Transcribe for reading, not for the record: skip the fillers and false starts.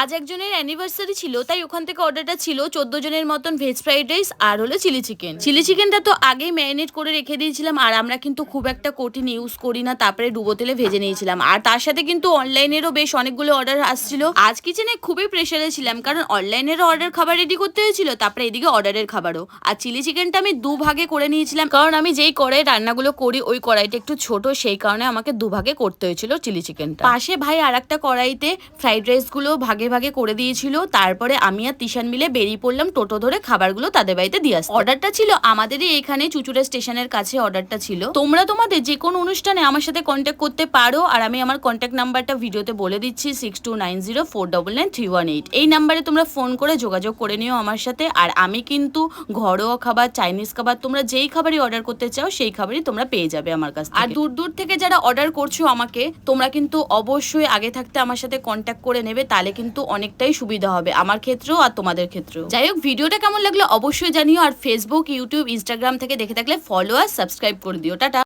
আজ একজনের অ্যানিভার্সারি ছিল, তাই ওখান থেকে অর্ডারটা ছিল 14 জনের মতন ভেজ ফ্রাইড রাইস আর হলো চিলি চিকেন। চিলি চিকেনটা তো আগেই ম্যারিনেট করে রেখে দিয়েছিলাম, আর আমরা কিন্তু খুব একটা কোটিন ইউজ করি না, তারপরে ডুবো তেলে ভেজে নিয়েছিলাম। আর তার সাথে কিন্তু অনলাইনেরও বেশ অনেকগুলো অর্ডার আসছিল। আজ কিচেনে খুবই প্রেশারে ছিলাম, কারণ অনলাইনেরও অর্ডার খাবার রেডি করতে হয়েছিল, তারপরে এদিকে অর্ডারের খাবারও। আর চিলি চিকেনটা আমি দুভাগে করে নিয়েছিলাম, কারণ আমি যেই কড়াই রান্নাগুলো করি ওই কড়াইটা একটু ছোট, সেই কারণে আমাকে দুভাগে করতে হয়েছিল চিলি চিকেনটা। পাশে ভাই আর একটা কড়াইতে ফ্রাইড রাইস গুলো ভাগে ভাগে করে দিয়েছিল। তারপরে আমি আর তিশান মিলে বেরিয়ে পড়লাম টোটো ধরে খাবারগুলো তাদের বাড়িতে দিয়ে আসতে। অর্ডারটা ছিল আমাদেরই এখানে চুচুড়া স্টেশনের কাছে অর্ডারটা ছিল। তোমরা তোমাদের যে কোনো অনুষ্ঠানে আমার সাথে কন্ট্যাক্ট করতে পারো, আর আমি আমার কন্ট্যাক্ট নাম্বারটা ভিডিওতে বলে দিচ্ছি 6290499318। এই নাম্বারে তোমরা ফোন করে যোগাযোগ করে নিও আমার সাথে। আর আমি কিন্তু ঘরোয়া খাবার, চাইনিজ খাবার, তোমরা যেই খাবারই অর্ডার করতে চাও সেই খাবারই তোমরা পেয়ে যাবে আমার কাছ থেকে। আর দূর দূর থেকে যারা অর্ডার করছো আমাকে, তোমরা কিন্তু অবশ্যই আগে থাকতে আমার সাথে কন্ট্যাক্ট করে নেবে, তাহলে কিন্তু অনেকটাই সুবিধা হবে আমার ক্ষেত্রেও আর তোমাদের ক্ষেত্রেও। যাই হোক, ভিডিওটা কেমন লাগলো অবশ্যই জানিও। আর ফেসবুক, ইউটিউব, ইনস্টাগ্রাম থেকে দেখে থাকলে ফলো আর সাবস্ক্রাইব করে দিও। টাটা।